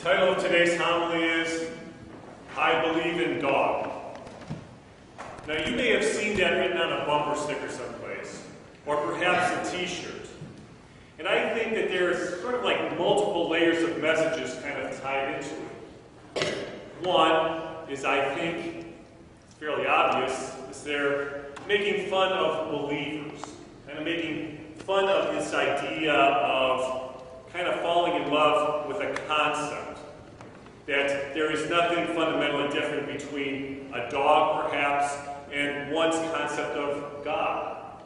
title of today's homily is, I Believe in God. Now you may have seen that written on a bumper sticker someplace, or perhaps a t-shirt. And I think that there's sort of like multiple layers of messages kind of tied into it. One is, I think, it's fairly obvious, is they're making fun of believers, kind of making fun of this idea of kind of falling in love with a concept, that there is nothing fundamentally different between a dog, perhaps, and one's concept of God.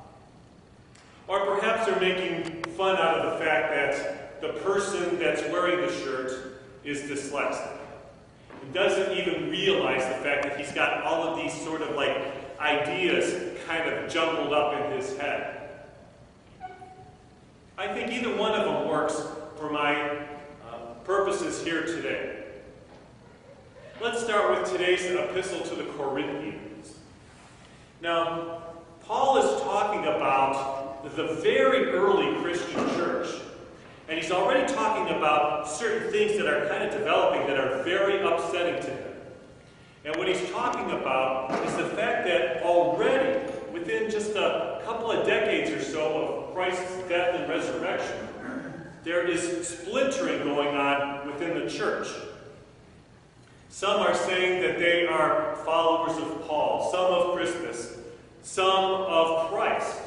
Or perhaps they're making fun out of the fact that the person that's wearing the shirt is dyslexic. He doesn't even realize the fact that he's got all of these sort of like ideas kind of jumbled up in his head. I think either one of them works for my purposes here today. Let's start with today's epistle to the Corinthians. Now, Paul is talking about the very early Christian church, and he's already talking about certain things that are kind of developing that are very upsetting to him. And what he's talking about is the fact that already, within just a couple of decades or so of Christ's death and resurrection, there is splintering going on within the church. Some are saying that they are followers of Paul, some of Crispus, some of Christ.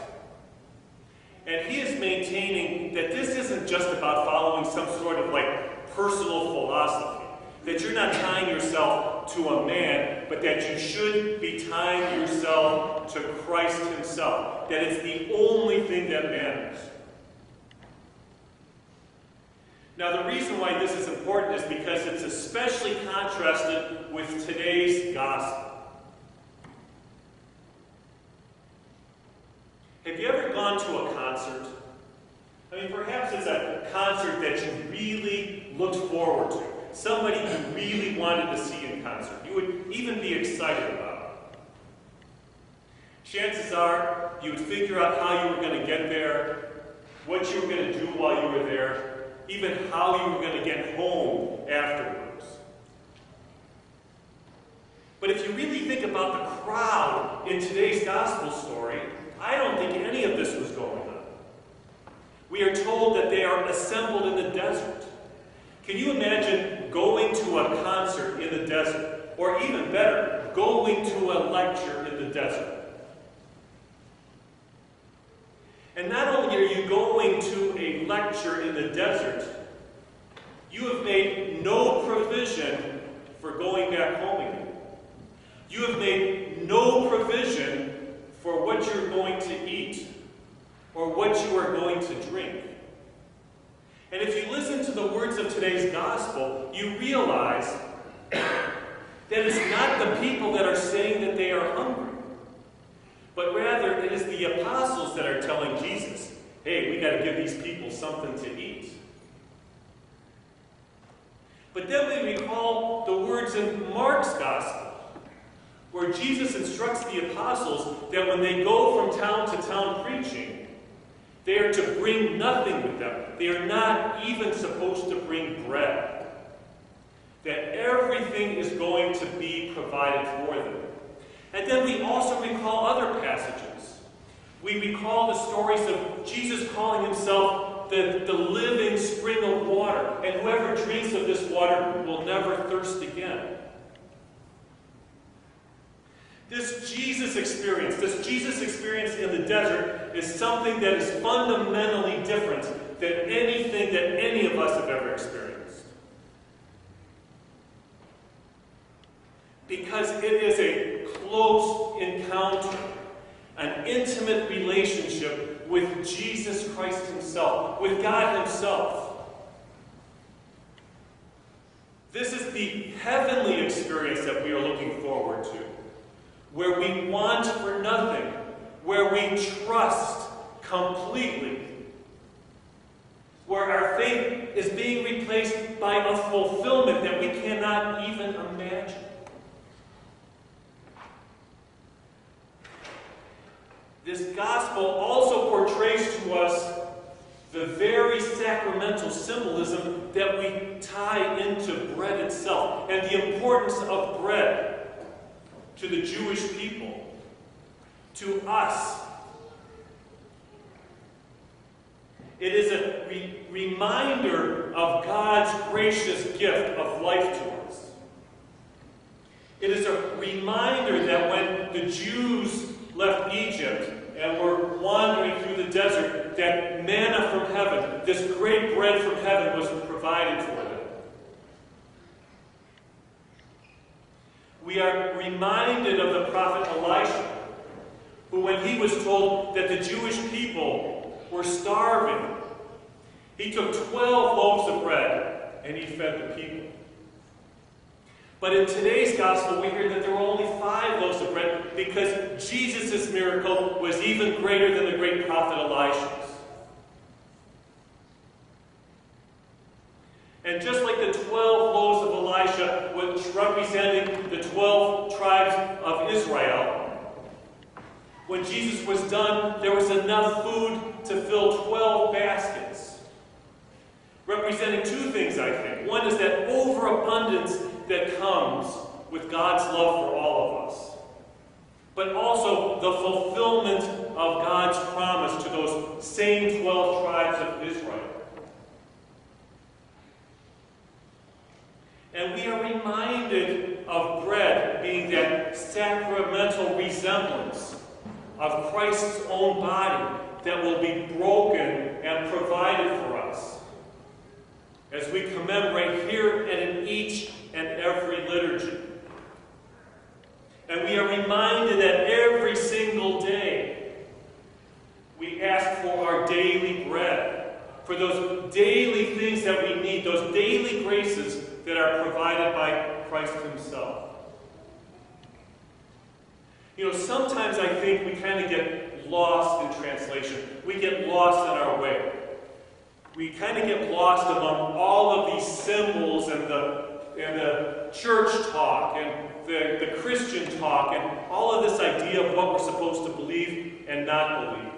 And he is maintaining that this isn't just about following some sort of like personal philosophy, that you're not tying yourself to a man, but that you should be tying yourself to Christ himself, that it's the only thing that matters. Now, the reason why this is important is because it's especially contrasted with today's gospel. Have you ever gone to a concert? I mean, perhaps it's a concert that you really looked forward to. Somebody you really wanted to see in concert. You would even be excited about it. Chances are you would figure out how you were going to get there, what you were going to do while you were there, even how you were going to get home afterwards. But if you really think about the crowd in today's gospel story, I don't think any of this was going on. We are told that they are assembled in the desert. Can you imagine going to a concert in the desert? Or even better, going to a lecture in the desert? And not only are you going to a lecture in the desert, you have made no provision for going back home again. You have made no provision for what you're going to eat or what you are going to drink. And if you listen to the words of today's gospel, you realize that it's not the people that are saying that they are hungry, but rather it is the apostles that are telling Jesus, hey, we got to give these people something to eat. But then we recall the words in Mark's gospel, where Jesus instructs the apostles that when they go from town to town preaching, they are to bring nothing with them. They are not even supposed to bring bread. That everything is going to be provided for them. And then we also recall other passages. We recall the stories of Jesus calling himself the living spring of water, and whoever drinks of this water will never thirst again. This Jesus experience in the desert is something that is fundamentally different than anything that any of us have ever experienced. Because it is a close encounter, an intimate relationship with Jesus Christ himself, with God himself. This is the heavenly experience that we are looking forward to, where we want for nothing, where we trust completely, where our faith is being replaced by a fulfillment that we cannot even imagine. This gospel also portrays to us the very sacramental symbolism that we tie into bread itself, and the importance of bread to the Jewish people, to us. It is a reminder of God's gracious gift of life to us. It is a reminder that when the Jews left Egypt and were wandering through the desert, that manna from heaven, this great bread from heaven, was provided for them. We are reminded of the prophet Elisha, who, when he was told that the Jewish people were starving, he took 12 loaves of bread and he fed the people. But in today's gospel, we hear that there were only 5 loaves of bread because Jesus' miracle was even greater than the great prophet Elisha's. And just like the 12 loaves of Elisha, which representing the 12 tribes of Israel, when Jesus was done, there was enough food to fill 12 baskets. Representing 2 things, I think. One is that overabundance that comes with God's love for all of us. But also the fulfillment of God's promise to those same 12 tribes of Israel. And we are reminded of bread being that sacramental resemblance of Christ's own body that will be broken and provided for us, as we commemorate here and in each and every liturgy. And we are reminded that every single day we ask for our daily bread, for those daily things that we need, those daily graces that are provided by Christ himself. You know, sometimes I think we kind of get lost in translation. We get lost in our way. We kind of get lost among all of these symbols and the church talk and the Christian talk and all of this idea of what we're supposed to believe and not believe.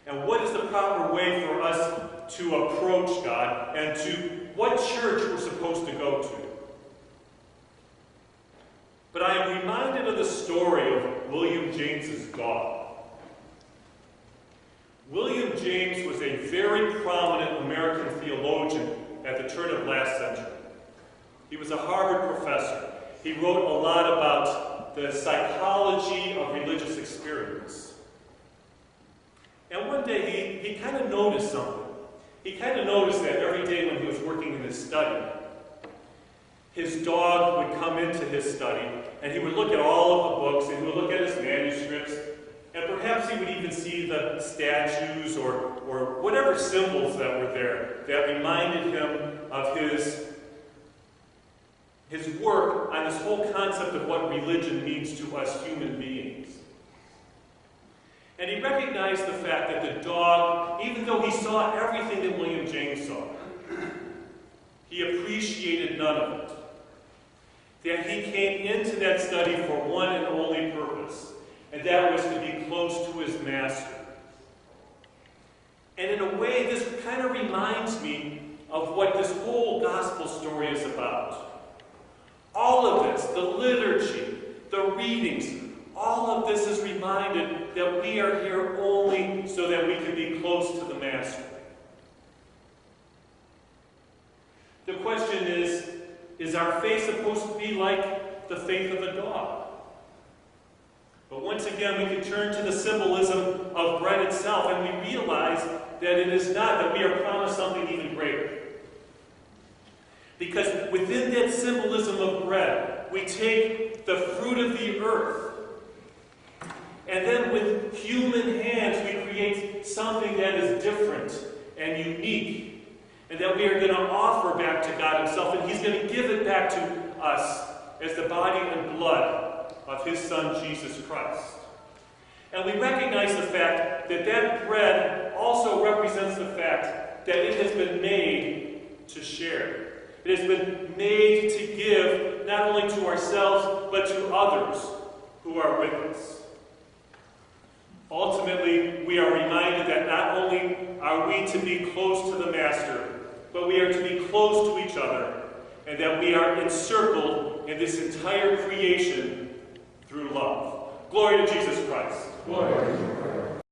And what is the proper way for us to approach God and to what church we're supposed to go to? But I am reminded of the story of William James's dog. William James was a very prominent American theologian at the turn of last century. He was a Harvard professor. He wrote a lot about the psychology of religious experience. And one day he kind of noticed something. He kind of noticed that every day when he was working in his study, his dog would come into his study and he would look at all of the books and he would look at his manuscripts, and perhaps he would even see the statues or whatever symbols that were there that reminded him of his work on this whole concept of what religion means to us human beings. And he recognized the fact that the dog, even though he saw everything that William James saw, he appreciated none of it. That he came into that study for one and only purpose, and that was to be close to his master. And in a way, this kind of reminds me of what this whole gospel story is about. All of this, the liturgy, the readings, all of this is reminded that we are here only so that we can be close to the Master. The question is our faith supposed to be like the faith of a dog? But once again, we can turn to the symbolism of bread itself, and we realize that it is not, that we are promised something even greater. Because within that symbolism of bread, we take the fruit of the earth, and then with human hands we create something that is different and unique, and that we are going to offer back to God himself, and he's going to give it back to us as the body and blood of his Son, Jesus Christ. And we recognize the fact that that bread also represents the fact that it has been made to share. It has been made to give not only to ourselves, but to others who are with us. Ultimately, we are reminded that not only are we to be close to the Master, but we are to be close to each other, and that we are encircled in this entire creation through love. Glory to Jesus Christ. Glory to Christ.